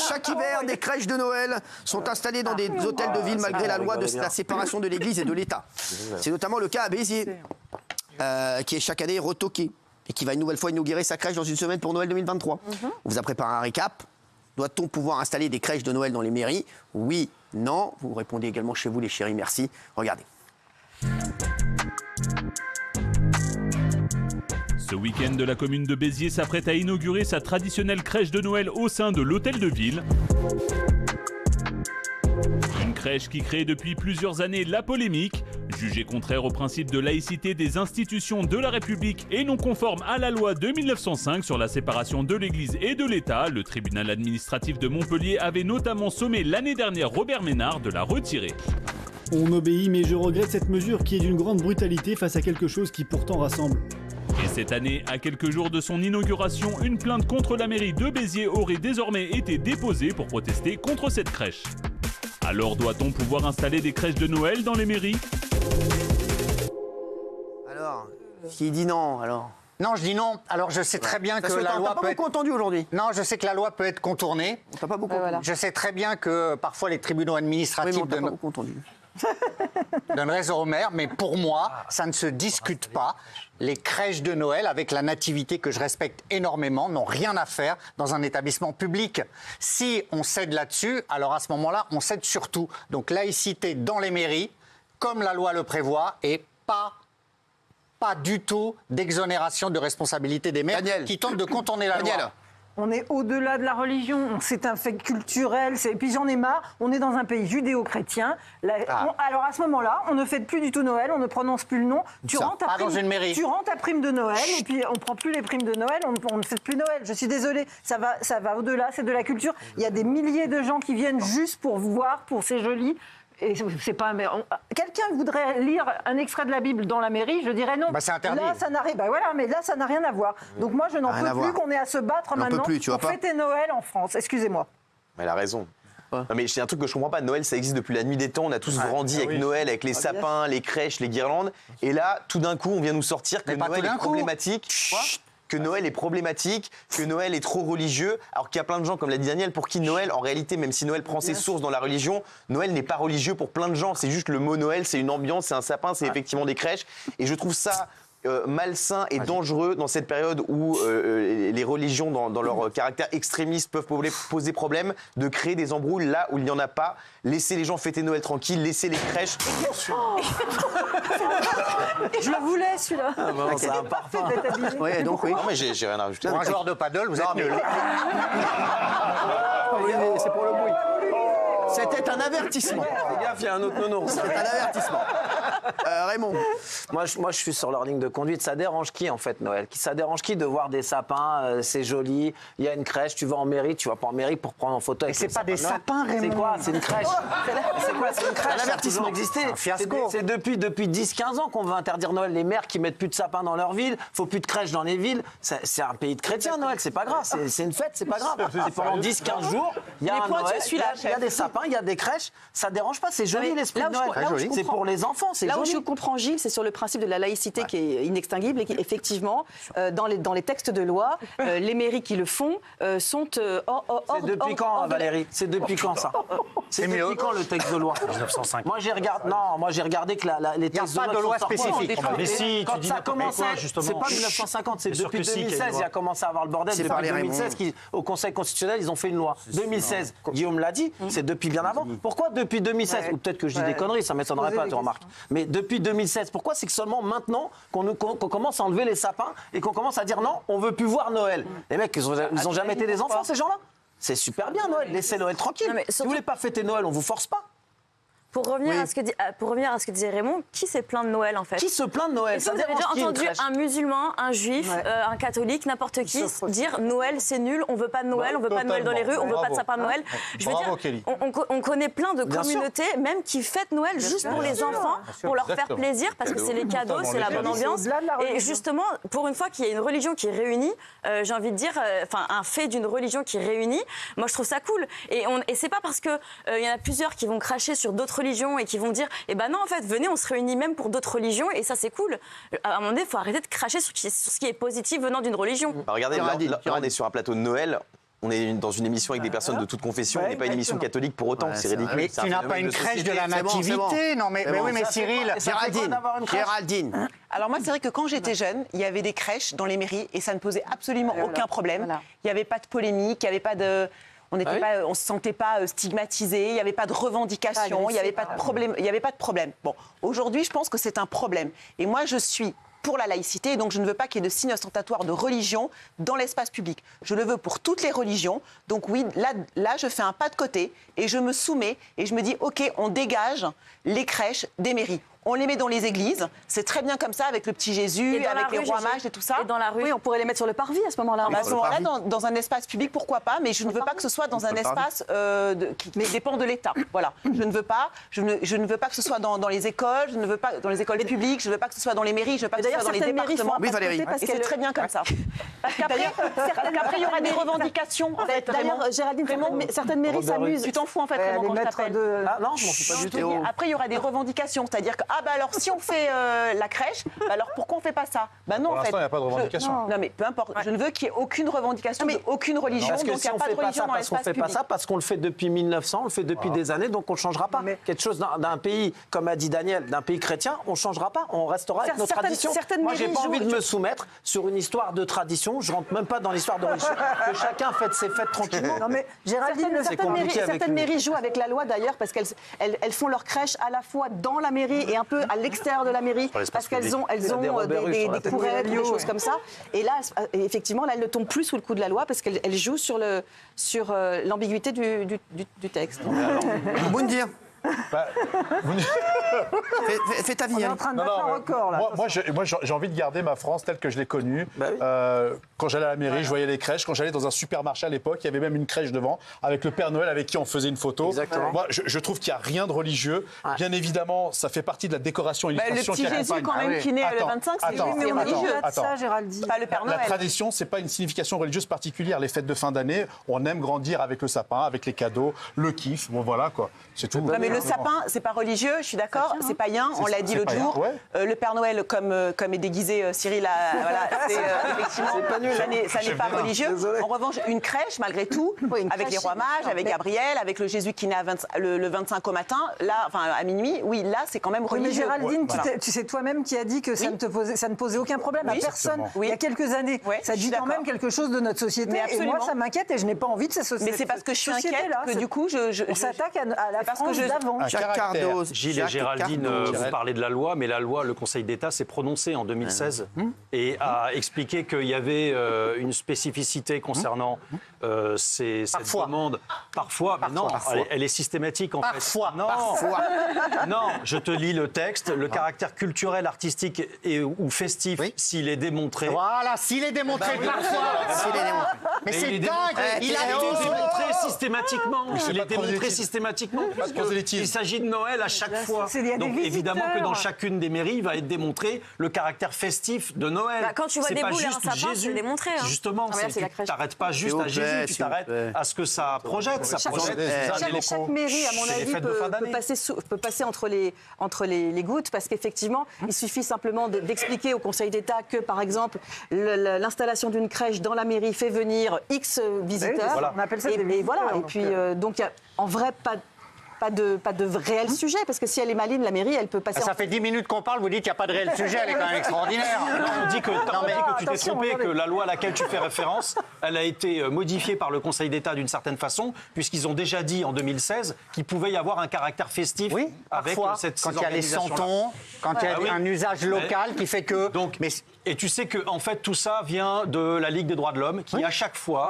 Chaque hiver, des crèches de Noël sont installées dans des hôtels de ville malgré la loi de la séparation de l'Église et de l'État. C'est notamment le cas à Béziers, qui est chaque année retoqué et qui va une nouvelle fois inaugurer sa crèche dans une semaine pour Noël 2023. On vous a préparé un récap. Doit-on pouvoir installer des crèches de Noël dans les mairies? Oui, non. Vous répondez également chez vous, les chéris, merci. Regardez. Ce week-end, la commune de Béziers s'apprête à inaugurer sa traditionnelle crèche de Noël au sein de l'hôtel de ville. Une crèche qui crée depuis plusieurs années la polémique. Jugée contraire au principe de laïcité des institutions de la République et non conforme à la loi de 1905 sur la séparation de l'Église et de l'État, le tribunal administratif de Montpellier avait notamment sommé l'année dernière Robert Ménard de la retirer. On obéit, mais je regrette cette mesure qui est d'une grande brutalité face à quelque chose qui pourtant rassemble. Et cette année, à quelques jours de son inauguration, une plainte contre la mairie de Béziers aurait désormais été déposée pour protester contre cette crèche. Alors doit-on pouvoir installer des crèches de Noël dans les mairies? Alors, s'il dit non, alors... Non, je dis non. Alors, je sais très bien que la loi peut être... entendu aujourd'hui. Non, je sais que la loi peut être contournée. On t'a pas beaucoup entendu. Je sais très bien que parfois les tribunaux administratifs donneraient au maire, mais pour moi, ça ne se discute pas. Les crèches de Noël, avec la nativité que je respecte énormément, n'ont rien à faire dans un établissement public. Si on cède là-dessus, alors à ce moment-là, on cède surtout. Donc laïcité dans les mairies, comme la loi le prévoit, et pas du tout d'exonération de responsabilité des maires qui tentent de contourner la loi. On est au-delà de la religion, c'est un fait culturel, et puis j'en ai marre, on est dans un pays judéo-chrétien. Alors à ce moment-là, on ne fête plus du tout Noël, on ne prononce plus le nom. Tu rends ta prime de Noël, et puis on ne prend plus les primes de Noël, on ne fête plus Noël. Je suis désolée, ça va au-delà, c'est de la culture. Il y a des milliers de gens qui viennent juste pour voir, pour c'est joli. Et c'est pas quelqu'un voudrait lire un extrait de la Bible dans la mairie, je dirais non. C'est interdit. Là, ça n'a mais là, ça n'a rien à voir. Donc moi, je n'en peux plus qu'on ait à se battre maintenant pour fêter Noël en France. Excusez-moi. Elle a raison. Non mais c'est un truc que je comprends pas. Noël, ça existe depuis la nuit des temps. On a tous grandi avec Noël, avec les sapins, les crèches, les guirlandes. Et là, tout d'un coup, on vient nous sortir que Noël est problématique. Que Noël est problématique, que Noël est trop religieux, alors qu'il y a plein de gens, comme l'a dit Daniel, pour qui Noël, en réalité, même si Noël prend ses sources dans la religion, Noël n'est pas religieux pour plein de gens. C'est juste le mot Noël, c'est une ambiance, c'est un sapin, c'est effectivement des crèches. Et je trouve ça malsain et dangereux dans cette période où les religions, dans leur caractère extrémiste, peuvent poser problème, de créer des embrouilles là où il n'y en a pas. Laissez les gens fêter Noël tranquille, laissez les crèches. Je le voulais, celui-là. C'est un parfum. Oui, donc oui. Non, mais j'ai rien à rajouter. Pour un joueur de paddle, vous êtes nul. C'est pour le bruit. C'était un avertissement. Fais gaffe, il y a un autre nono. C'était un avertissement. Raymond. Moi, je suis sur leur ligne de conduite. Ça dérange qui, en fait, Noël? Ça dérange qui de voir des sapins? C'est joli. Il y a une crèche. Tu vas en mairie. Tu vas pas en mairie pour prendre en photo avec c'est pas des sapins, Raymond. C'est quoi? C'est une crèche. C'est quoi? C'est une crèche. L'avertissement existait. Un fiasco. C'est depuis 10-15 ans qu'on veut interdire Noël. Les maires qui mettent plus de sapins dans leur ville. Faut plus de crèches dans les villes. C'est un pays de chrétiens, Noël. C'est pas grave. C'est une fête. C'est pas grave. C'est pendant 10-15 jours. Il y a un Noël. Il y a des sapins. Il y a des crèches. Ça dérange pas. C'est joli, l'esprit de Noël. C'est pour les enfants. C'est joli. Là où je comprends Gilles, c'est sur le principe de la laïcité qui est inextinguible et qui, effectivement, dans les textes de loi, les mairies qui le font sont hors. C'est depuis quand, Valérie? C'est depuis quand, ça? C'est depuis quand, le texte de loi? 1905. Moi, j'ai regardé que les textes de loi. Il n'y a pas de loi spécifique. Mais si, quand ça a commencé, c'est pas 1950, c'est depuis 2016, il a commencé à avoir le bordel. Depuis 2016, au Conseil constitutionnel, ils ont fait une loi. 2016, Guillaume l'a dit, c'est depuis bien avant. Pourquoi depuis 2016? Ou peut-être que je dis des conneries, ça ne m'étonnerait pas, tu remarques. Mais depuis 2016, pourquoi c'est que seulement maintenant qu'on commence à enlever les sapins et qu'on commence à dire non, on veut plus voir Noël? Les mecs, ils ont jamais été des enfants, ces gens-là? C'est super bien, Noël. Laissez Noël tranquille. Si vous voulez pas fêter Noël, on vous force pas. Pour revenir à ce que disait Raymond, qui s'est plaint de Noël en fait? Qui se plaint de Noël? Est-ce que vous avez déjà entendu un musulman, un juif, un catholique, n'importe qui dire Noël c'est nul, on veut pas de Noël, on veut pas de Noël dans les rues, on veut pas de sapin de Noël? Je veux dire, on connaît plein de communautés même qui fêtent Noël juste pour les enfants, pour leur faire plaisir parce que c'est les cadeaux, c'est la bonne ambiance. Et justement, pour une fois qu'il y a une religion qui réunit, j'ai envie de dire, un fait d'une religion qui réunit, moi je trouve ça cool. Et c'est pas parce que il y en a plusieurs qui vont cracher sur d'autres religions et qui vont dire eh ben non en fait venez on se réunit même pour d'autres religions et ça c'est cool. À un moment donné il faut arrêter de cracher sur ce qui est positif venant d'une religion. Regardez là on est sur un plateau de Noël. On est dans une émission avec des personnes de toute confession, on n'est pas une émission catholique pour autant, c'est ridicule. Mais tu n'as pas une crèche de la nativité, non mais oui, mais Cyril... Géraldine. Alors moi, c'est vrai que quand j'étais jeune, il y avait des crèches dans les mairies et ça ne posait absolument aucun problème. Il n'y avait pas de polémique, il n'y avait pas de... On ne se sentait pas stigmatisé, il n'y avait pas de revendication, il n'y avait pas de problème. Bon, aujourd'hui, je pense que c'est un problème. Et moi, je suis pour la laïcité, et donc je ne veux pas qu'il y ait de signes ostentatoires de religion dans l'espace public. Je le veux pour toutes les religions. Donc oui, là, je fais un pas de côté et je me soumets et je me dis, OK, on dégage les crèches des mairies. On les met dans les églises, c'est très bien comme ça, avec le petit Jésus, avec les rois mages et tout ça. Et dans la rue, on pourrait les mettre sur le parvis à ce moment-là. À ce moment-là, dans un espace public, pourquoi pas, mais je ne veux pas que ce soit dans un espace qui dépend de l'État. Voilà, je ne veux pas que ce soit dans les écoles, je ne veux pas dans les écoles publiques, je ne veux pas que ce soit dans les mairies, je ne veux pas que ce soit dans les départements. Oui, Valérie. Et c'est très bien comme ça. Parce qu'après, il y aura des revendications. D'ailleurs, Géraldine, certaines mairies s'amusent. Tu t'en fous en fait, Raymond, quand je t'appelle. Non, je m'en fous pas du tout. Après, il y aura des revendications, c'est-à-dire que alors si on fait la crèche, alors pourquoi on ne fait pas ça ? Non, pour l'instant, il n'y a pas de revendication. Non, mais peu importe. Je ne veux qu'il n'y ait aucune revendication d'aucune religion. Parce que donc si on ne fait pas ça parce qu'on ne fait pas ça, parce qu'on le fait depuis 1900, on le fait depuis des années, donc on ne changera pas. Quelque chose d'un pays, comme a dit Daniel, d'un pays chrétien, on ne changera pas. On restera avec nos traditions. Moi, je n'ai pas envie de me soumettre sur une histoire de tradition. Je ne rentre même pas dans l'histoire de religion. Que chacun fête ses fêtes tranquillement. Non, mais Géraldine, certaines mairies jouent avec la loi d'ailleurs, parce qu'elles font leur crèche à la fois dans la mairie et un peu à l'extérieur de la mairie, parce qu'elles ont des courettes, des choses comme ça. Et là, effectivement, elles ne tombent plus sous le coup de la loi parce qu'elles jouent sur l'ambiguïté du texte. Moundir. Fais ta vie. On est en train de battre un record là. Moi, j'ai envie de garder ma France telle que je l'ai connue. Quand j'allais à la mairie, je voyais les crèches. Quand j'allais dans un supermarché à l'époque, il y avait même une crèche devant avec le Père Noël avec qui on faisait une photo. Exactement. Moi, je trouve qu'il n'y a rien de religieux. Bien évidemment, ça fait partie de la décoration et l'illustration qui accompagne. Le petit Jésus quand même qui naît le 25, c'est religieux. Ça, Géraldine. Pas le Père Noël. La tradition, c'est pas une signification religieuse particulière. Les fêtes de fin d'année, on aime grandir avec le sapin, avec les cadeaux, le kiff. Bon voilà quoi, c'est tout. Non mais le sapin, c'est pas religieux, je suis d'accord, c'est païen, on l'a dit l'autre jour. Le Père Noël, comme est déguisé Cyril, effectivement, ça n'est pas religieux. En revanche, une crèche, malgré tout, avec les rois mages, avec Gabriel, avec le Jésus qui naît le 25 au matin, là, enfin à minuit, oui, là, c'est quand même religieux. Mais Géraldine, tu sais toi-même qui a dit que ça ne posait aucun problème à personne il y a quelques années. Ça dit quand même quelque chose de notre société. Et moi, ça m'inquiète et je n'ai pas envie de cette société. Mais c'est parce que je suis inquiète que du coup, on s'attaque à la France d'avant. Gilles et Géraldine, vous parlez de la loi, mais la loi, le Conseil d'État s'est prononcé en 2016 et a expliqué qu'il y avait une spécificité concernant cette demande. Parfois, mais non, elle est systématique en fait. Non, je te lis le texte. Le caractère culturel, artistique ou festif, s'il est démontré. Voilà, s'il est démontré parfois. Mais c'est dingue. Il a démontré systématiquement. Il est démontré systématiquement. Il s'agit de Noël à chaque fois. Donc évidemment que dans chacune des mairies, il va être démontré le caractère festif de Noël. Quand tu vois des boules et un sapin, c'est démontré. Justement, tu t'arrêtes pas juste à Jésus, tu t'arrêtes à ce que ça projette. Chaque mairie, à mon avis, peut passer entre les gouttes, parce qu'effectivement, il suffit simplement d'expliquer au Conseil d'État que, par exemple, l'installation d'une crèche dans la mairie fait venir X visiteurs. On appelle ça des visiteurs. Et puis, donc, il y a en vrai pas de réel sujet, parce que si elle est maligne, la mairie, elle peut passer... Ça fait 10 minutes qu'on parle, vous dites qu'il n'y a pas de réel sujet, elle est quand même extraordinaire. On dit que tu t'es trompé, que la loi à laquelle tu fais référence, elle a été modifiée par le Conseil d'État d'une certaine façon, puisqu'ils ont déjà dit en 2016 qu'il pouvait y avoir un caractère festif avec cette quand il y a les santons, quand il y a un usage local qui fait que... Et tu sais que en fait tout ça vient de la Ligue des droits de l'homme qui à chaque fois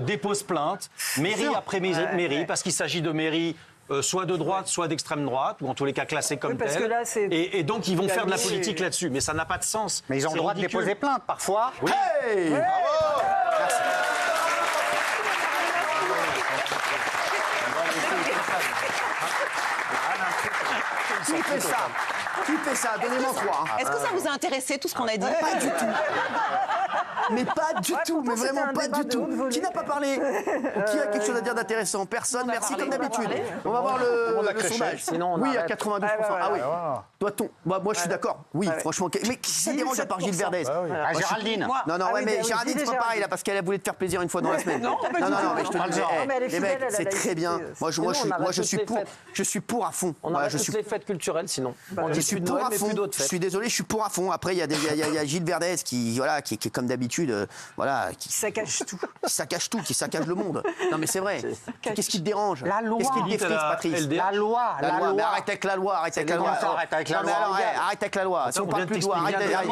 dépose plainte, mairie après mairie, parce qu'il s'agit de mairies soit de droite, soit d'extrême droite, ou en tous les cas classées comme telles. Et donc ils vont faire de la politique là-dessus, mais ça n'a pas de sens. Mais ils ont le droit de déposer plainte parfois. Oui. Hey bravo. Merci. Qui fait ça? Donnez-moi 3. Est-ce que ça vous a intéressé tout ce qu'on a dit? Pas du tout. Mais pas du tout, mais vraiment pas du tout. Qui n'a pas parlé? Qui a quelque chose à dire d'intéressant? Personne, merci comme d'habitude. On va voir le sondage. Oui, à 92%. Ah oui. Doit-on? Moi, je suis d'accord. Oui, franchement. Mais qui ça dérange à part Gilles Verdez? Géraldine. Non, mais Géraldine, c'est pas pareil, là, parce qu'elle a voulu te faire plaisir une fois dans la semaine. Non, mais je te le dis, les mecs, c'est très bien. Moi, je suis pour à fond. On arrête toutes les fêtes culturelles, sinon. Je suis pour à fond. Je suis désolé, je suis pour à fond. Après, il y a Gilles Verdez qui est comme d'habitude, qui saccage tout. Qui saccage le monde. Non, mais c'est vrai. Qu'est-ce qui te dérange? La loi. Qu'est-ce qui te défrise, Patrice? La loi. Mais arrête avec la loi. Arrête avec la loi. Arrête avec la loi. Si on parle plus de loi, arrête. La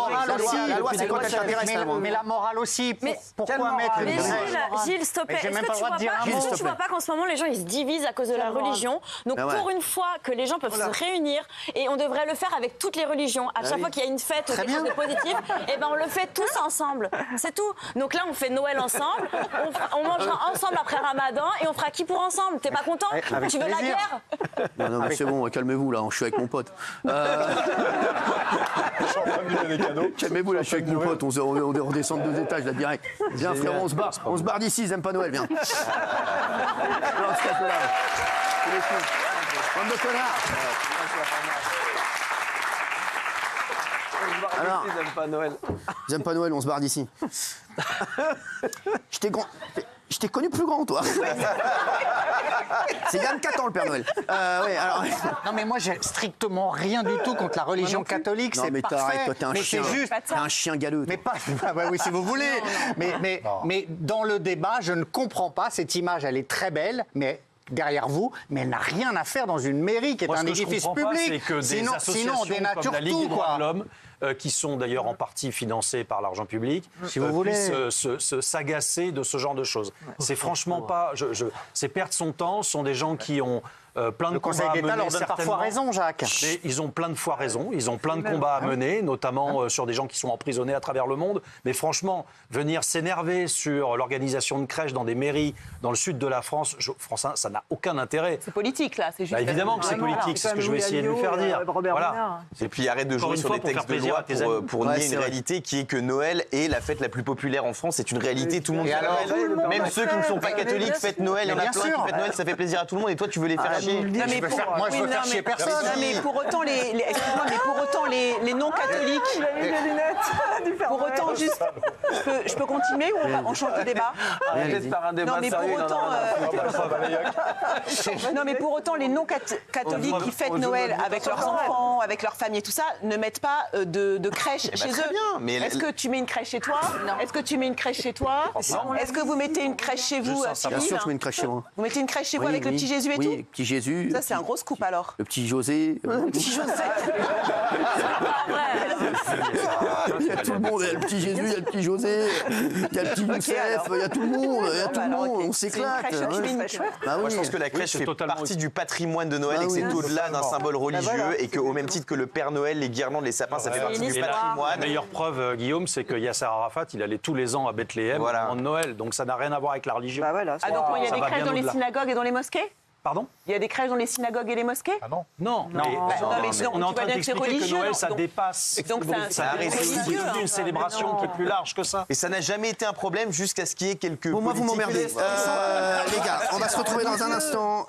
loi, c'est quand elle t'intéresse. Mais la morale aussi. Pourquoi mettre une Gilles, s'il te plaît, est-ce que tu vois pas qu'en ce moment les gens ils se divisent à cause de la religion? Donc pour une fois que les gens peuvent se réunir, et on devrait le faire avec toutes les religions. À chaque fois qu'il y a une fête ou quelque chose de positif, et ben on le fait tous ensemble. C'est tout. Donc là on fait Noël ensemble, on mangera ensemble après Ramadan et on fera qui pour ensemble? T'es pas content? Tu veux la guerre? Non, mais c'est bon, calmez-vous là, je suis avec mon pote. Calmez-vous là, je suis avec mon pote, on descend de 2 étages là direct. Viens frère, on se barre d'ici, ils aiment pas Noël, viens. Non, on se casse de là. Bande de connards. Alors, ils aiment pas Noël. Ils aiment pas Noël, on se barre d'ici. Je t'ai connu plus grand, toi. C'est Yann 4 ans, le Père Noël. Oui, alors... Non, mais moi, j'ai strictement rien du tout contre la religion catholique. C'est parfait. Toi, t'es un chien. T'es un chien galeux. Mais pas. Oui, si vous voulez. Mais dans le débat, je ne comprends pas. Cette image, elle est très belle, mais derrière vous, mais elle n'a rien à faire dans une mairie qui est un édifice public. C'est que des associations on dénature comme la Ligue tout, des droits quoi. de l'homme, qui sont d'ailleurs en partie financées par l'argent public, si vous voulez s'agacer de ce genre de choses. C'est franchement pas... c'est perdre son temps. Ce sont des gens qui ont plein de combats à mener. Le Conseil d'État leur donne parfois raison, Jacques. Mais ils ont plein de fois raison. Ils ont plein de combats à mener, notamment sur des gens qui sont emprisonnés à travers le monde. Mais franchement, venir s'énerver sur l'organisation de crèches dans des mairies dans le sud de la France, ça n'a aucun intérêt. C'est politique, là. C'est juste évidemment que c'est politique. C'est ce que je vais essayer de lui faire dire. Voilà. Et puis arrête de jouer sur des textes de loi pour nier une réalité qui est que Noël est la fête la plus populaire en France. C'est une réalité. Tout le monde fait Noël. Même ceux qui ne sont pas catholiques fêtent Noël. Il y en a plein qui fêtent Noël. Ça fait plaisir à tout le monde. Et toi, tu veux les faire chier. Moi, je veux faire chier personne. Non, mais pour autant, les non-catholiques. Pour autant, juste. Je peux continuer ou on change de débat? Arrêtez de faire un débat sérieux. Non, mais pour autant, les non-catholiques qui fêtent Noël avec leurs enfants, avec leurs familles et tout ça, ne mettent pas de crèche chez eux. Est-ce que tu mets une crèche chez toi? Est-ce que tu mets une crèche chez toi? Est-ce que vous mettez une crèche chez vous? Bien sûr que je mets une crèche chez moi. Vous mettez une crèche chez vous avec le petit Jésus et tout? Oui, petit Jésus. Ça, c'est un gros scoop alors. Le petit José. Le petit José. Il y a tout le monde. Il y a le petit Jésus, il y a le petit José, il y a le petit Youssef, il y a tout le monde. Il y a tout le monde. On s'éclate. Moi, je pense que la crèche fait partie du patrimoine de Noël et que c'est au-delà d'un symbole religieux et qu'au même titre que le Père Noël, les guirlandes, les sapins, ça fait partie du patrimoine. La meilleure preuve, Guillaume, c'est que Yasser Arafat, il allait tous les ans à Bethléem en Noël. Donc ça n'a rien à voir avec la religion. Ah, donc il y a des crèches dans les synagogues et dans les mosquées? Pardon? Il y a des crèches dans les synagogues et les mosquées? Ah non. Non, on est en train d'expliquer que Noël, ça dépasse. Donc ça a devenu une célébration qui est plus large que ça. Et ça n'a jamais été un problème jusqu'à ce qu'il y ait quelques. Bon, moi, vous m'emmerdez. Les gars, on va se retrouver dans un instant.